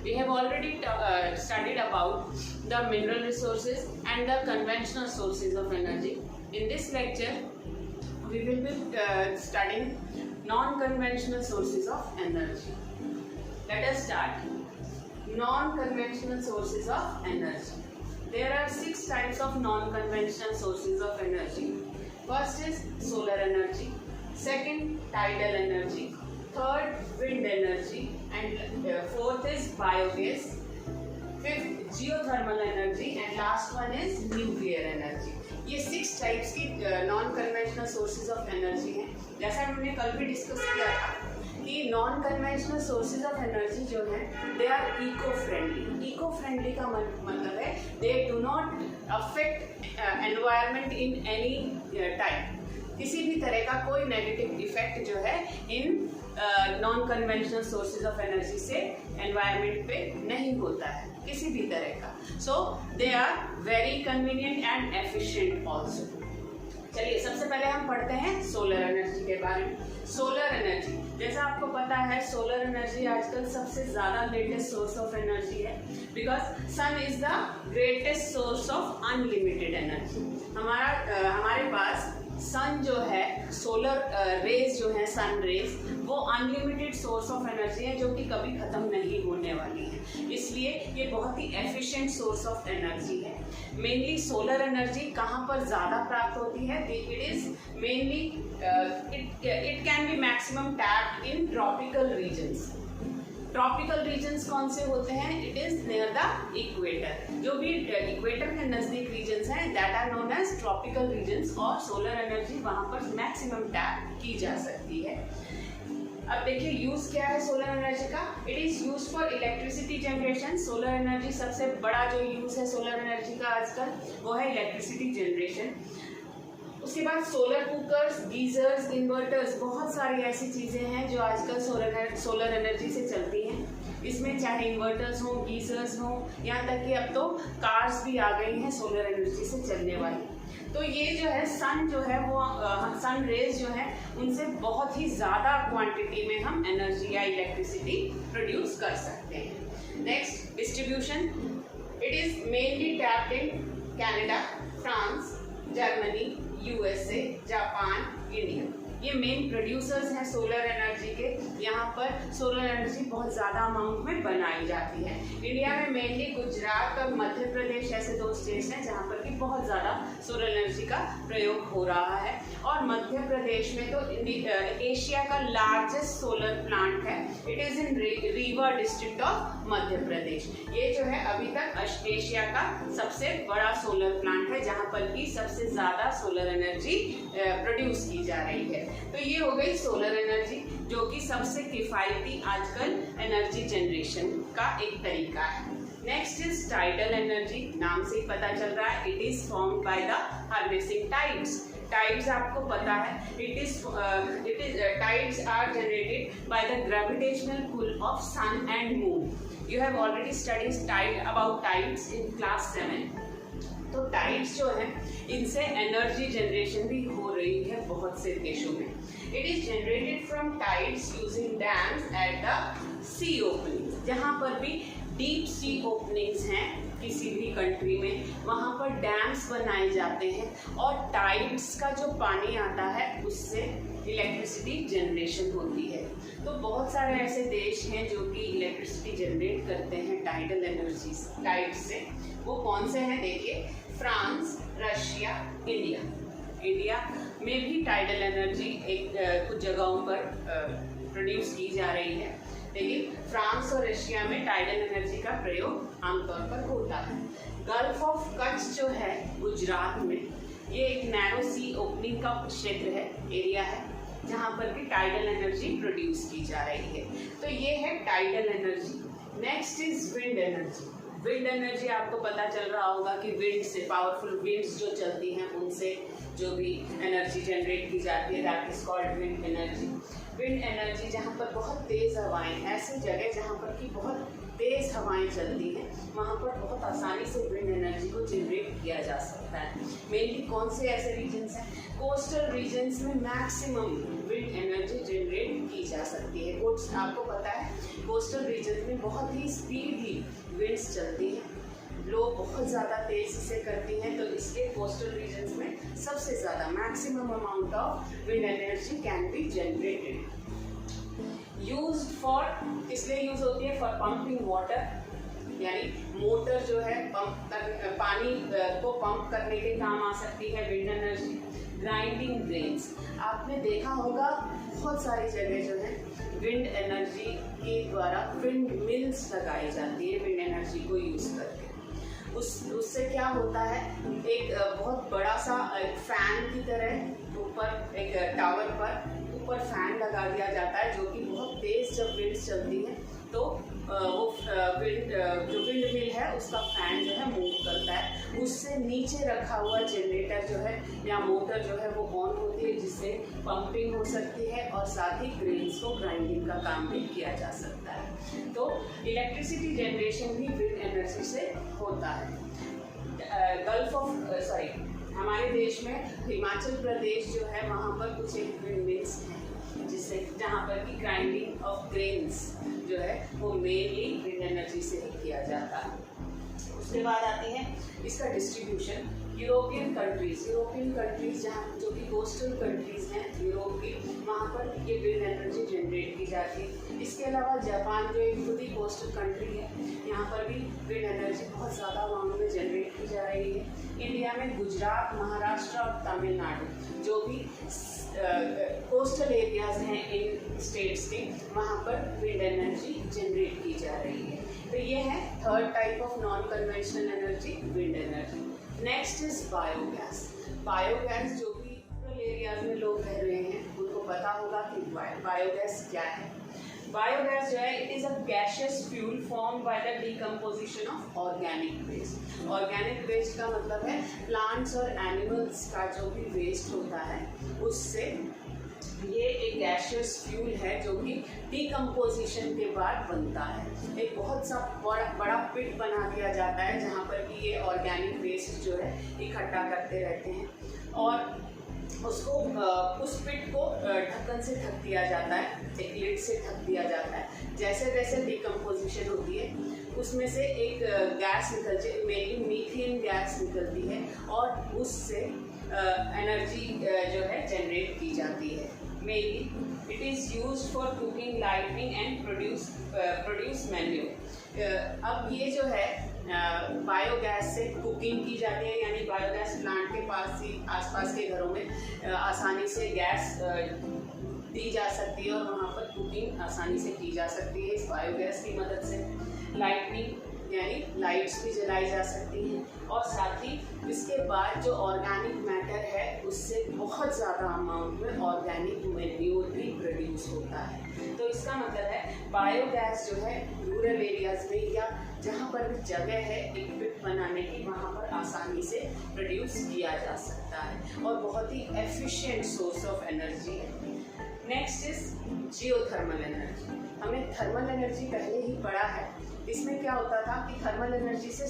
We have already studied about the mineral resources and the conventional sources of energy. In this lecture, we will be studying non-conventional sources of energy. Let us start. Non-conventional sources of energy. There are 6 types of non-conventional sources of energy. First is solar energy, second tidal energy, third wind energy, and fourth is biogas, fifth geothermal energy, and last one is nuclear energy. ये 6 types की non conventional sources of energy हैं. जैसा हमने कल भी discuss किया था कि non conventional sources of energy जो है they are eco friendly. Eco friendly का मतलब है they do not affect environment in any type. किसी भी तरह का कोई नेगेटिव इफेक्ट जो है इन non conventional sources of energy से एनवायरनमेंट पे नहीं होता है किसी भी तरह का. So they are very convenient and efficient also. चलिए सबसे पहले हम पढ़ते हैं सोलर एनर्जी के बारे में. सोलर एनर्जी, जैसा आपको पता है सोलर एनर्जी आजकल सबसे ज़्यादा लेटेस्ट सोर्स ऑफ एनर्जी है because sun is the greatest source of unlimited energy. हमारे पास सन जो है सोलर रेज जो है सन रेज वो अनलिमिटेड सोर्स ऑफ एनर्जी है जो कि कभी ख़त्म नहीं होने वाली है. इसलिए ये बहुत ही एफिशिएंट सोर्स ऑफ एनर्जी है. मेनली सोलर एनर्जी कहाँ पर ज़्यादा प्राप्त होती है? It is mainly it can be maximum tapped in tropical regions. Tropical regions कौन से होते हैं? It is near the equator. जो भी इक्वेटर के नज़दीक रीजन्स हैं that are known as tropical regions, और सोलर एनर्जी वहाँ पर मैक्सिमम टैप की जा सकती है. अब देखिए यूज़ क्या है सोलर एनर्जी का. It is use for electricity generation. Solar energy सबसे बड़ा जो यूज़ है सोलर एनर्जी का आजकल वो है इलेक्ट्रिसिटी जनरेशन. उसके बाद सोलर कुकर्स, गीजर्स, इन्वर्टर्स, बहुत सारी ऐसी चीज़ें हैं जो आजकल सोलर एनर्जी से चलती हैं. इसमें चाहे इन्वर्टर्स हों, गीजर्स हों, यहाँ तक कि अब तो कार्स भी आ गई हैं सोलर एनर्जी से चलने वाली. तो ये जो है सन जो है वो सन रेज जो है उनसे बहुत ही ज़्यादा क्वांटिटी में हम एनर्जी या इलेक्ट्रिसिटी प्रोड्यूस कर सकते हैं. Next, distribution. It is mainly tapped in Canada, France, Germany, USA, Japan, India. ये मेन प्रोड्यूसर्स हैं सोलर एनर्जी के. यहाँ पर सोलर एनर्जी बहुत ज़्यादा अमाउंट में बनाई जाती है. इंडिया में मेनली गुजरात और मध्य प्रदेश ऐसे 2 स्टेट्स हैं जहाँ पर कि बहुत ज़्यादा सोलर एनर्जी का प्रयोग हो रहा है. और मध्य प्रदेश में तो एशिया का लार्जेस्ट सोलर प्लांट है. It is in Rewa district of Madhya Pradesh. ये जो है अभी तक एशिया का सबसे बड़ा सोलर प्लांट है जहाँ पर कि सबसे ज़्यादा सोलर एनर्जी प्रोड्यूस की जा रही है. तो ये हो गई सोलर एनर्जी जो कि सबसे किफ़ायती आजकल एनर्जी जनरेशन का एक तरीका है. Next is tidal energy. नाम से ही पता चल रहा है it is formed by the harnessing tides. Tides आपको पता है it is tides are generated by the gravitational pull of sun and moon. You have already studies about tides in class 7. तो टाइड्स जो है इनसे एनर्जी जनरेशन भी हो रही है बहुत से देशों में. It is generated from tides using dams at the sea openings. जहाँ पर भी डीप सी ओपनिंग्स हैं किसी भी कंट्री में वहाँ पर डैम्स बनाए जाते हैं और टाइड्स का जो पानी आता है उससे इलेक्ट्रिसिटी जनरेशन होती है. तो बहुत सारे ऐसे देश हैं जो कि इलेक्ट्रिसिटी जनरेट करते हैं टाइडल एनर्जी टाइड्स से. वो कौन से हैं देखिए, फ्रांस, रशिया, इंडिया. इंडिया में भी टाइडल एनर्जी कुछ जगहों पर प्रोड्यूस की जा रही है. लेकिन फ्रांस और रशिया में टाइडल एनर्जी का प्रयोग आमतौर पर होता है. गल्फ ऑफ कच्छ जो है गुजरात में ये एक नैरो सी ओपनिंग का क्षेत्र है, एरिया है जहाँ पर भी टाइडल एनर्जी प्रोड्यूस की जा रही है. तो ये है tidal energy. Next is wind energy. Wind energy आपको पता चल रहा होगा कि विंड से पावरफुल विंड्स जो चलती हैं उनसे जो भी एनर्जी जनरेट की जाती है that is called wind energy. Wind energy जहाँ पर बहुत तेज़ हवाएं, ऐसी जगह जहाँ पर कि बहुत तेज़ हवाएं चलती हैं वहाँ पर बहुत आसानी से विंड एनर्जी को जनरेट किया जा सकता है. मेनली कौन से ऐसे रीजन्स हैं? कोस्टल रीजन्स में मैक्सिमम विंड एनर्जी जनरेट की जा सकती है. आपको पता है कोस्टल रीजन में बहुत ही स्पीडली विंड्स चलती हैं, लोग बहुत ज़्यादा तेज़ी से करती हैं, तो इसलिए कोस्टल रीजन्स में सबसे ज़्यादा maximum amount of wind energy can be generated. Used for, इसलिए यूज होती है फॉर पंपिंग वाटर, यानी मोटर जो है पानी को पंप करने के काम आ सकती है विंड एनर्जी। ग्राइंडिंग ग्रेन्स, आपने देखा होगा बहुत सारी जगह जो है विंड एनर्जी के द्वारा विंड मिल्स लगाई जाती है विंड एनर्जी को यूज़ करके। उससे क्या होता है, एक बहुत बड़ा सा फैन की तरह ऊपर एक टावर पर ऊपर फैन लगा दिया जाता है, जो कि बहुत तेज़ जब विंड चलती है तो वो विंड जो विंड मिल है उसका फैन जो है मूव करता है, उससे नीचे रखा हुआ जनरेटर जो है या मोटर जो है वो ऑन होती है, जिससे पंपिंग हो सकती है और साथ ही ग्रेन्स को ग्राइंडिंग का काम भी किया जा सकता है। तो इलेक्ट्रिसिटी जनरेशन भी विंड एनर्जी से होता है। हमारे देश में हिमाचल प्रदेश जो है वहाँ पर कुछ एक विंड मिल्स हैं, जिससे जहाँ पर कि ग्राइंडिंग ऑफ ग्रेन्स जो है वो मेनली विंड एनर्जी से ही किया जाता है। उसके बाद आती है इसका डिस्ट्रीब्यूशन। यूरोपियन कंट्रीज जहाँ जो कि कोस्टल कंट्रीज़ हैं यूरोप की, वहाँ पर ये विंड एनर्जी जनरेट की जाती है। इसके अलावा जापान जो एक खुद ही कोस्टल कंट्री है, यहाँ पर भी विंड एनर्जी बहुत ज़्यादा अमाउंट में जनरेट की जा रही है। इंडिया में गुजरात, महाराष्ट्र और तमिलनाडु जो भी कोस्टल एरियाज हैं इन स्टेट्स के, वहाँ पर विंड एनर्जी जनरेट की जा रही है। तो ये है third type of non conventional energy, wind energy. Next is biogas. Biogas जो भी रूरल एरियाज में लोग रह रहे हैं उनको पता होगा कि बायोगैस क्या है। बायोगैस जो है it is a gaseous fuel form by the decomposition of organic waste. Organic waste का मतलब है प्लांट्स और एनिमल्स का जो भी वेस्ट होता है उससे ये एक गैसियस फ्यूल है जो कि डिकम्पोजिशन के बाद बनता है। एक बहुत सा बड़ा पिट बना दिया जाता है जहाँ पर कि ये ऑर्गेनिक वेस्ट जो है इकट्ठा करते रहते हैं और उसको उस पिट को ढक्कन से ढक दिया जाता है, एक लिड से ढक दिया जाता है। जैसे जैसे डिकम्पोजिशन होती है उसमें से एक गैस निकलती है, मेनली मीथेन गैस निकलती है और उससे एनर्जी जो है जनरेट की जाती है। Mainly it is used for cooking, lightning and produce manure. अब ये जो है बायोगैस से कुकिंग की जाती है, यानी बायोगैस प्लांट के पास ही आसपास के घरों में आसानी से गैस दी जा सकती है और वहाँ पर कुकिंग आसानी से की जा सकती है इस बायोगैस की मदद से। लाइटनिंग यानी लाइट्स भी जलाई जा सकती हैं और साथ ही इसके बाद जो ऑर्गेनिक मैटर है उससे बहुत ज़्यादा अमाउंट में ऑर्गेनिक मैन्योर भी प्रोड्यूस होता है। तो इसका मतलब है बायोगैस जो है रूरल एरियाज़ में या जहाँ पर भी जगह है एक पिट बनाने की, वहाँ पर आसानी से प्रोड्यूस किया जा सकता है और बहुत ही एफिशिएंट सोर्स ऑफ एनर्जी है। Next is geothermal energy. हमने थर्मल एनर्जी पहले ही पढ़ा है। इसमें क्या होता था कि थर्मल एनर्जी से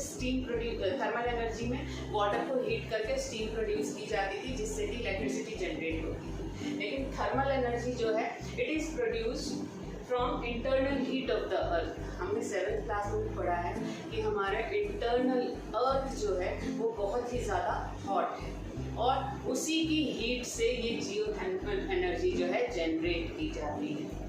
थर्मल एनर्जी में वाटर को हीट करके स्टीम प्रोड्यूस की जाती थी जिससे कि इलेक्ट्रिसिटी जनरेट होती थी। लेकिन थर्मल एनर्जी जो है it is produced from internal heat of the earth. हमने 7th क्लास में पढ़ा है कि हमारा इंटरनल अर्थ जो है वो बहुत ही ज़्यादा हॉट है और उसी की हीट से ये जियोथर्मल एनर्जी जो है जनरेट की जाती है।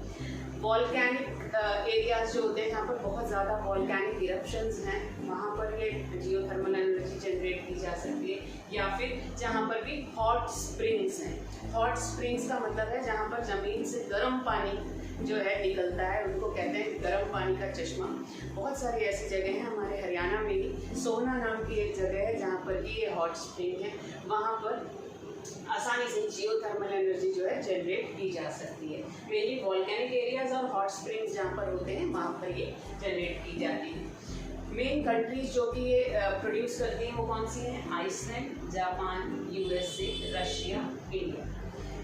वॉल्केनिक एरियाज जो होते हैं जहाँ पर बहुत ज़्यादा वॉल्केनिक इरप्शंस हैं, वहाँ पर ये जियोथर्मल एनर्जी जनरेट की जा सकती है। या फिर जहाँ पर भी हॉट स्प्रिंग्स हैं। हॉट स्प्रिंग्स का मतलब है जहाँ पर ज़मीन से गर्म पानी जो है निकलता है, उनको कहते हैं गर्म पानी का चश्मा। बहुत सारी ऐसी जगह हैं हमारे हरियाणा में ही, सोना नाम की एक जगह है जहाँ पर कि ये हॉट स्प्रिंग है, वहाँ पर आसानी से जियोथर्मल एनर्जी जो है जनरेट की जा सकती है। मेनली वॉल्केनिक एरियाज और हॉट स्प्रिंग्स जहाँ पर होते हैं वहाँ पर ये जनरेट की जाती है। मेन कंट्रीज जो कि ये प्रोड्यूस करती हैं वो कौन सी हैं? Iceland, Japan, USA, Russia, India.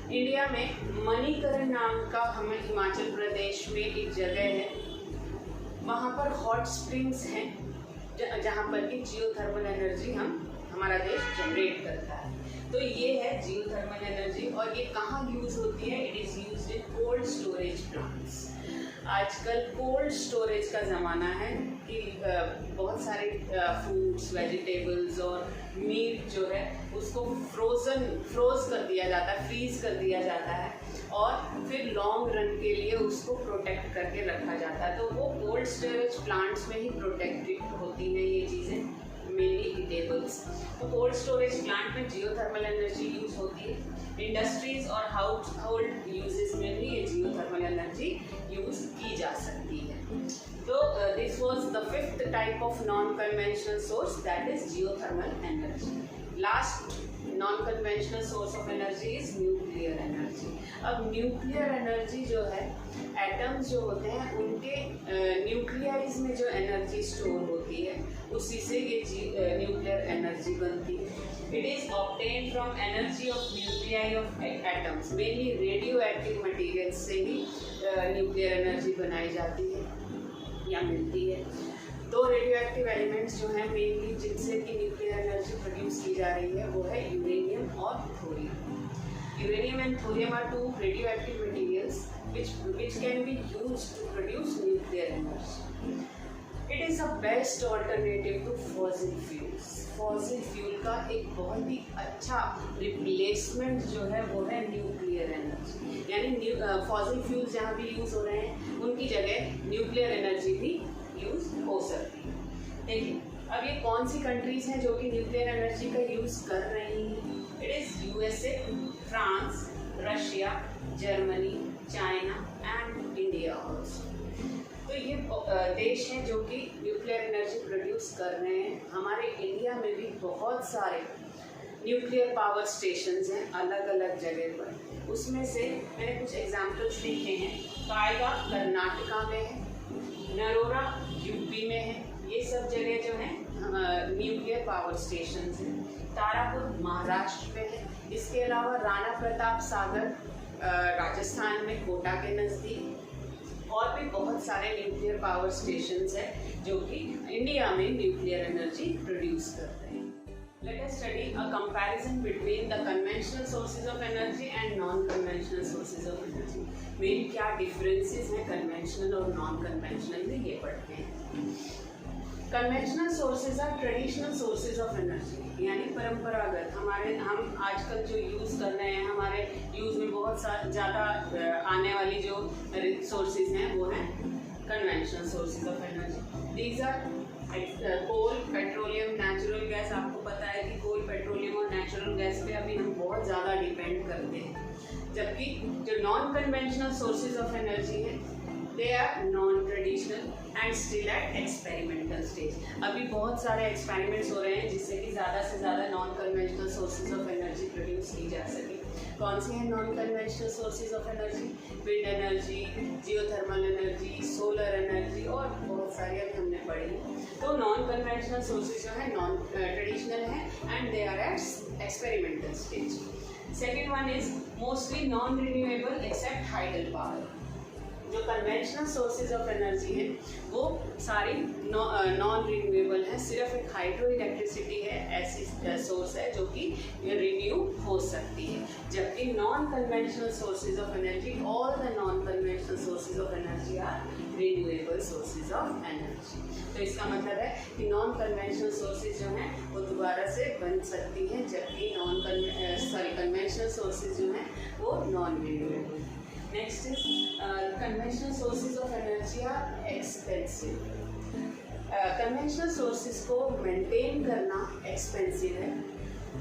India में मणिकरण नाम का हमें हिमाचल प्रदेश में एक जगह है, वहाँ पर हॉट स्प्रिंग्स हैं जहाँ पर कि जियोथर्मल एनर्जी हमारा देश जनरेट करता है। तो ये है जियोथर्मल एनर्जी और ये कहाँ यूज़ होती है? It is used in cold storage plants. आजकल कोल्ड स्टोरेज का ज़माना है कि बहुत सारे फ्रूट्स, वेजिटेबल्स और मीट जो है उसको फ्रोज कर दिया जाता है, फ्रीज कर दिया जाता है और फिर लॉन्ग रन के लिए उसको प्रोटेक्ट करके रखा जाता है। तो वो कोल्ड स्टोरेज प्लांट्स में ही प्रोटेक्टेड होती हैं ये चीज़ें, मेनली ईटेबल्स। तो कोल्ड स्टोरेज प्लांट में जियोथर्मल एनर्जी यूज होती है। इंडस्ट्रीज और हाउस होल्ड यूजेस में भी ये जियोथर्मल एनर्जी यूज की जा सकती है। तो this was the fifth type of non conventional source, that is geothermal energy. Last non conventional source of energy is nuclear energy. अब न्यूक्लियर एनर्जी जो है, एटम्स जो होते हैं उनके न्यूक्लियाइज में जो एनर्जी स्टोर होती है उसी से ये न्यूक्लियर एनर्जी बनती है। It is obtained from energy of nuclei of atoms, mainly radio active materials से ही न्यूक्लियर एनर्जी बनाई जाती है या मिलती है। दो रेडियो एक्टिव एलिमेंट्स जो हैं मेनली जिनसे कि न्यूक्लियर एनर्जी प्रोड्यूस की जा रही है वो है यूरेनियम और thorium. Uranium and thorium are two radioactive materials which can be used to produce nuclear energy. It is the best alternative to fossil fuels. Fossil fuel का एक बहुत ही अच्छा रिप्लेसमेंट जो है वो है न्यूक्लियर एनर्जी। यानी फॉसिल फ्यूल्स जहाँ भी यूज़ हो रहे हैं उनकी जगह न्यूक्लियर एनर्जी भी यूज़ हो सकती है। देखिए अब ये कौन सी कंट्रीज़ हैं जो कि न्यूक्लियर एनर्जी का यूज़ कर रही हैं। It is USA, France, Russia, Germany, China and India also. तो ये देश हैं जो कि न्यूक्लियर एनर्जी प्रोड्यूस कर रहे हैं। हमारे इंडिया में भी बहुत सारे न्यूक्लियर पावर स्टेशंस हैं अलग अलग जगह पर। उसमें से मैंने कुछ एग्जाम्पल्स लिखे हैं। कायगा कर्नाटका में है, नरोरा यूपी में है, ये सब जगह जो हैं न्यूक्लियर पावर स्टेशंस हैं। तारापुर महाराष्ट्र में है। इसके अलावा राणा प्रताप सागर राजस्थान में कोटा के नज़दीक और भी बहुत सारे न्यूक्लियर पावर स्टेशंस हैं जो कि इंडिया में न्यूक्लियर एनर्जी प्रोड्यूस करते हैं। Let us study a comparison between the conventional sources of energy and non-conventional sources of energy. Main क्या डिफरेंसेस हैं कन्वेंशनल और नॉन कन्वेंशनल में, ये पढ़ते हैं। Conventional sources are traditional sources of energy, यानी परंपरागत हम आजकल जो यूज़ कर रहे हैं, हमारे यूज़ में बहुत ज़्यादा आने वाली जो सोर्सेज हैं वो हैं conventional sources of energy. These are coal, petroleum, natural gas. आपको पता है कि कोल, पेट्रोलियम और नेचुरल गैस पे अभी हम बहुत ज़्यादा डिपेंड करते हैं। जबकि जो non conventional sources of energy है they are non traditional and still at experimental stage. अभी बहुत सारे एक्सपेरिमेंट्स हो रहे हैं जिससे कि ज़्यादा से ज़्यादा non conventional sources of energy produce की जा सके। कौन सी हैं non conventional sources of energy? Wind energy, geothermal energy, solar energy और बहुत सारी अभी हमने पढ़ी। तो नॉन कन्वेंशनल सोर्सेज जो है नॉन ट्रेडिशनल है and they are at experimental stage. Second one is mostly non renewable except hydel power. जो कन्वेंशनल सोर्सेज ऑफ एनर्जी है वो सारी नॉन रिन्यूएबल है। सिर्फ एक हाइड्रो इलेक्ट्रिसिटी है ऐसी सोर्स है जो कि रिन्यू हो सकती है। जबकि non conventional sources of energy, all the non conventional sources of energy are renewable sources of energy. तो इसका मतलब है कि नॉन कन्वेंशनल सोर्सेज जो हैं वो दोबारा से बन सकती हैं, जबकि कन्वेंशनल सोर्सेज जो हैं वो non renewable. Next is conventional sources of energy are expensive. Conventional sources को मेंटेन करना एक्सपेंसिव है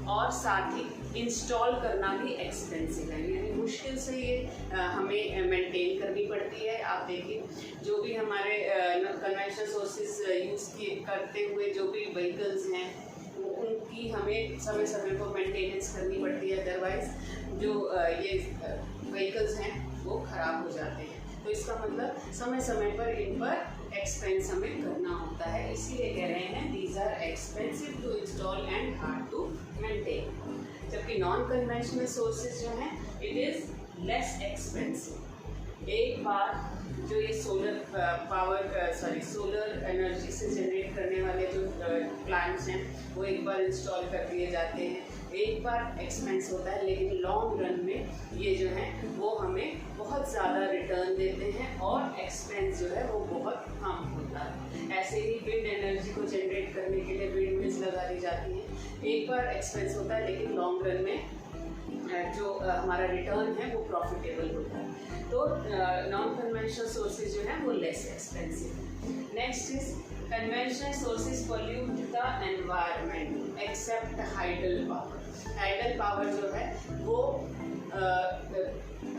और साथ ही इंस्टॉल करना भी एक्सपेंसिव है, यानी मुश्किल से ये हमें मेंटेन करनी पड़ती है। आप देखिए जो भी हमारे कन्वेंशनल सोर्सेज यूज़ करते हुए जो भी व्हीकल्स हैं उनकी हमें समय समय पर मेंटेनेंस करनी पड़ती है, अदरवाइज जो ये व्हीकल्स हैं वो ख़राब हो जाते हैं। तो इसका मतलब समय समय पर इन पर एक्सपेंस हमें करना होता है, इसीलिए कह रहे हैं these are expensive to install and hard to maintain. जबकि नॉन कन्वेंशनल सोर्सेज जो हैं इट इज़ लेस एक्सपेंसिव। एक बार जो ये सोलर एनर्जी से जनरेट करने वाले जो प्लांट्स हैं वो एक बार इंस्टॉल कर दिए जाते हैं, एक बार एक्सपेंस होता है, लेकिन लॉन्ग रन में ये जो है वो हमें बहुत ज़्यादा रिटर्न देते हैं और एक्सपेंस जो है वो बहुत कम होता है। ऐसे ही विंड एनर्जी को जनरेट करने के लिए विंड मिल्स लगा दी जाती हैं। एक बार एक्सपेंस होता है, लेकिन लॉन्ग रन में जो हमारा रिटर्न है वो प्रॉफिटेबल होता है। तो नॉन कन्वेंशनल सोर्सेज जो है वो less expensive. Next is conventional sources pollute the environment except hydel power. Hydel power जो है वो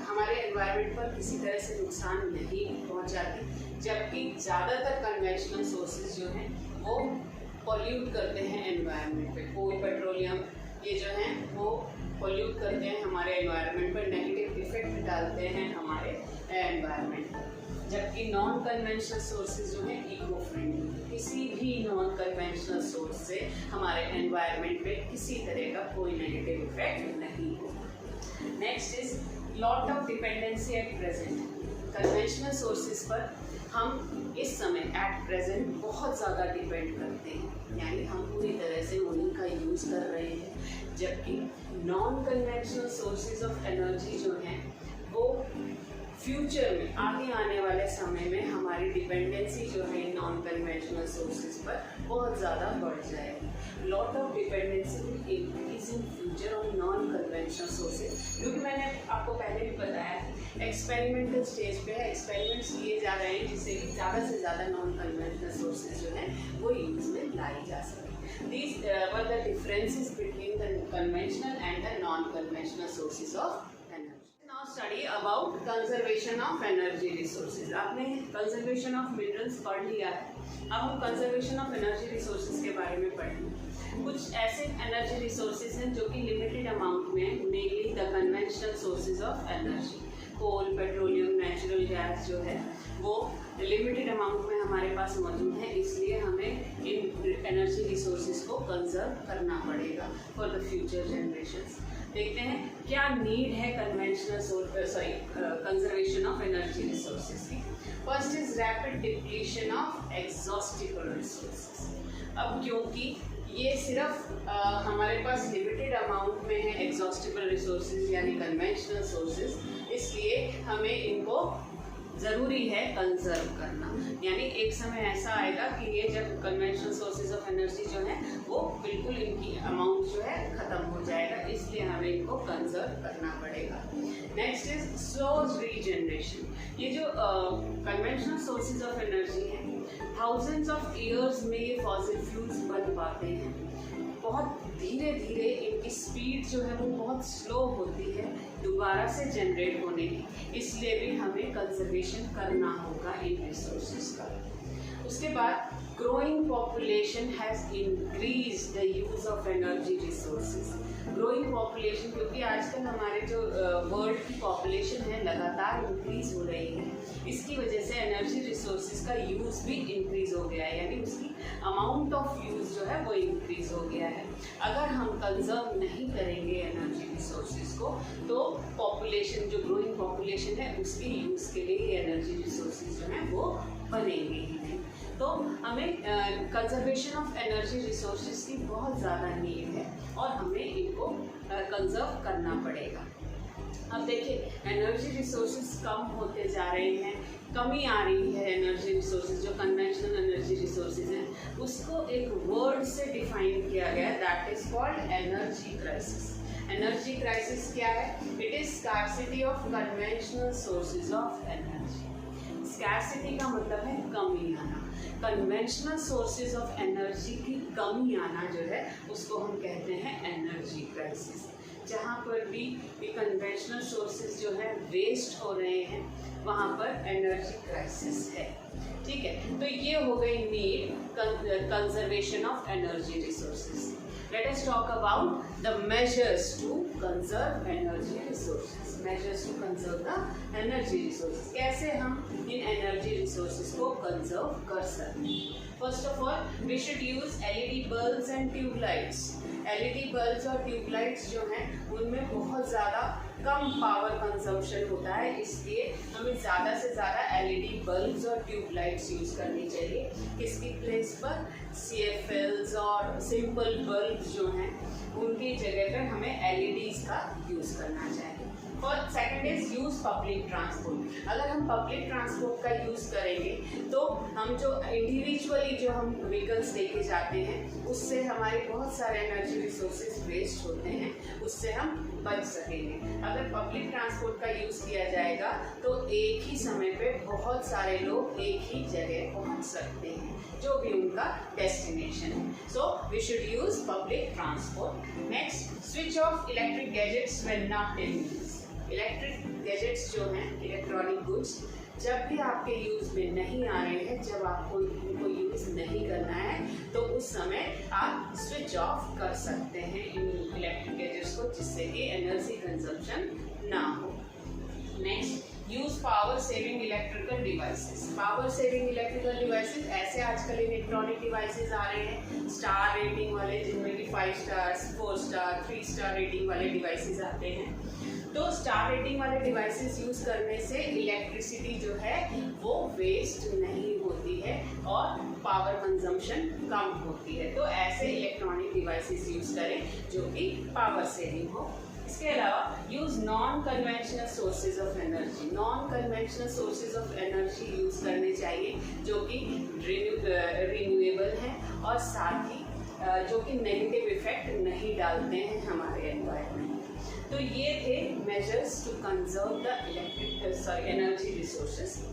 हमारे एनवायरनमेंट पर किसी तरह से नुकसान नहीं पहुंचाती, जबकि ज़्यादातर कन्वेंशनल सोर्सेज जो हैं वो पोल्यूट करते हैं एनवायरनमेंट पे। कोल, पेट्रोलियम ये जो हैं वो पोल्यूट करते हैं हमारे एनवायरनमेंट पर, नेगेटिव इफेक्ट डालते हैं हमारे एनवायरनमेंट पर। जबकि नॉन कन्वेंशनल सोर्सेज जो हैं इको फ्रेंडली, किसी भी नॉन कन्वेंशनल सोर्स से हमारे एनवायरनमेंट पे किसी तरह का कोई नेगेटिव इफेक्ट नहीं होगा। Next is lot of dependency at present. Conventional sources पर हम इस समय एट प्रेजेंट बहुत ज़्यादा डिपेंड करते हैं, यानी हम पूरी तरह से उन्हीं का यूज़ कर रहे हैं। जबकि non conventional sources of energy जो हैं वो फ्यूचर में, आगे आने वाले समय में हमारी डिपेंडेंसी जो है नॉन कन्वेंशनल सोर्सेज पर बहुत ज़्यादा बढ़ जाएगी। Lot of dependency will increase in future on non conventional sources, क्योंकि मैंने आपको पहले भी बताया एक्सपेरिमेंटल स्टेज पे है, एक्सपेरिमेंट्स किए जा रहे हैं जिससे कि ज़्यादा से ज़्यादा नॉन कन्वेंशनल सोर्सेज जो हैं वो यूज़ में लाई जा सके। These were the differences between the conventional and the non-conventional sources of energy. Now study about conservation of energy resources. आपने conservation of minerals पढ़ लिया है, अब हम conservation of energy resources के बारे में पढ़ेंगे। कुछ ऐसे एनर्जी रिसोर्सेज हैं जो कि लिमिटेड अमाउंट में, mainly the conventional sources of energy, coal, petroleum, natural gas जो है वो लिमिटेड अमाउंट में हमारे पास मौजूद है, इसलिए हमें इन एनर्जी रिसोर्सेज को कंजर्व करना पड़ेगा फॉर द फ्यूचर जनरेशंस। देखते हैं क्या नीड है कंजर्वेशन ऑफ एनर्जी रिसोर्सेज की। First is rapid depletion of exhaustible resources. अब क्योंकि ये सिर्फ हमारे पास लिमिटेड अमाउंट में है एग्जॉस्टिबल रिसोर्सेज यानी कन्वेंशनल सोर्सेज, इसलिए हमें इनको ज़रूरी है कंजर्व करना। यानी एक समय ऐसा आएगा कि ये जब कन्वेंशनल सोर्सेज ऑफ एनर्जी जो है वो बिल्कुल इनकी अमाउंट जो है ख़त्म हो जाएगा, इसलिए हमें इनको कंजर्व करना पड़ेगा। Next is slow regeneration. ये जो कन्वेंशनल सोर्सेज ऑफ एनर्जी हैं, थाउजेंड्स ऑफ ईयर्स में ये फॉसिल फ्यूल्स बन पाते हैं, बहुत धीरे धीरे इनकी स्पीड जो है वो बहुत स्लो होती है दोबारा से जनरेट होने की, इसलिए भी हमें कंजर्वेशन करना होगा इन रिसोर्सेज का। उसके बाद growing population has increase the use of energy resources. Growing population, क्योंकि आजकल हमारे जो वर्ल्ड की पॉपुलेशन है लगातार इंक्रीज हो रही है, इसकी वजह से एनर्जी रिसोर्सेज का यूज़ भी इंक्रीज हो गया है, यानी उसकी अमाउंट ऑफ यूज़ जो है वो इंक्रीज हो गया है। अगर हम कंजर्व नहीं करेंगे एनर्जी रिसोर्सेज को तो पॉपुलेशन, जो ग्रोइंग पॉपुलेशन है उसके यूज़ के लिए एनर्जी रिसोर्सेज जो हैं वो बनेंगे ही नहीं। तो हमें कंजर्वेशन ऑफ एनर्जी रिसोर्सेज की बहुत ज़्यादा नीड है और हमें इनको कंजर्व करना पड़ेगा। अब देखिए एनर्जी रिसोर्सेज कम होते जा रहे हैं, कमी आ रही है एनर्जी रिसोर्सेज, जो कन्वेंशनल एनर्जी रिसोर्सेज हैं उसको एक वर्ड से डिफाइन किया गया है, that is called energy crisis. Energy crisis क्या है? It is scarcity of conventional sources of energy. Scarcity का मतलब है कमी आना, कन्वेंशनल सोर्सेज ऑफ एनर्जी की कमी आना जो है उसको हम कहते हैं एनर्जी क्राइसिस। जहाँ पर भी कन्वेंशनल सोर्सेज जो है वेस्ट हो रहे हैं वहाँ पर एनर्जी क्राइसिस है। ठीक है, तो ये हो गई need conservation of energy resources. Let us talk about the measures to conserve energy resources. Measures to conserve the energy resources. कैसे हम इन energy resources को conserve कर सकते हैं? First of all, we should use LED bulbs and tube lights. LED bulbs और tube lights जो हैं उनमें बहुत ज़्यादा कम पावर कंजम्पशन होता है, इसलिए हमें ज़्यादा से ज़्यादा एलईडी बल्ब्स और ट्यूबलाइट्स यूज़ करनी चाहिए। किसकी प्लेस पर? CFLs और सिंपल बल्ब जो हैं उनकी जगह पर हमें एलईडीज़ का यूज़ करना चाहिए। और second is use public transport. अगर हम पब्लिक ट्रांसपोर्ट का यूज़ करेंगे तो हम जो इंडिविजुअली जो हम व्हीकल्स लेके जाते हैं उससे हमारे बहुत सारे एनर्जी रिसोर्सेज वेस्ट होते हैं, उससे हम बच सकेंगे। अगर पब्लिक ट्रांसपोर्ट का यूज़ किया जाएगा तो एक ही समय पे बहुत सारे लोग एक ही जगह पहुंच सकते हैं जो भी उनका डेस्टिनेशन है। So we should use public transport. Next, switch off electric gadgets when not in use. Electric gadgets जो हैं, इलेक्ट्रॉनिक गुड्स, जब भी आपके यूज़ में नहीं आ रहे हैं, जब आपको इनको यूज़ नहीं करना है तो उस समय आप स्विच ऑफ कर सकते हैं इन इलेक्ट्रिक गैजेट्स को, जिससे कि एनर्जी कंजम्पशन ना हो। Next, use power saving electrical devices. Power saving electrical devices ऐसे आजकल इलेक्ट्रॉनिक डिवाइसेस आ रहे हैं स्टार रेटिंग वाले, जिनमें कि 5 स्टार्स, 4 स्टार, 3 स्टार रेटिंग वाले डिवाइसेस आते हैं। तो स्टार रेटिंग वाले डिवाइसेस यूज़ करने से इलेक्ट्रिसिटी जो है वो वेस्ट नहीं होती है और पावर कंजम्पशन कम होती है। तो ऐसे इलेक्ट्रॉनिक डिवाइसेस यूज़ करें जो कि पावर सेविंग हो। इसके अलावा use non conventional sources of energy. Non conventional sources of energy use करने चाहिए जो कि रिन्यूएबल हैं और साथ ही जो कि नेगेटिव इफेक्ट नहीं डालते हैं हमारे एनवायरनमेंट। तो ये थे measures to conserve the energy resources.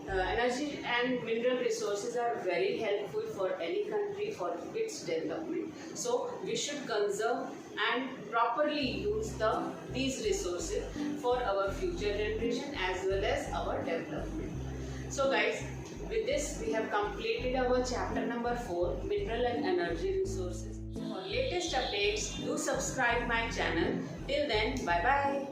Energy and mineral resources are very helpful for any country for its development. So we should conserve and properly use these resources for our future generation as well as our development. So guys, with this we have completed our chapter number 4, mineral and energy resources. For latest updates, do subscribe my channel. Till then, bye bye.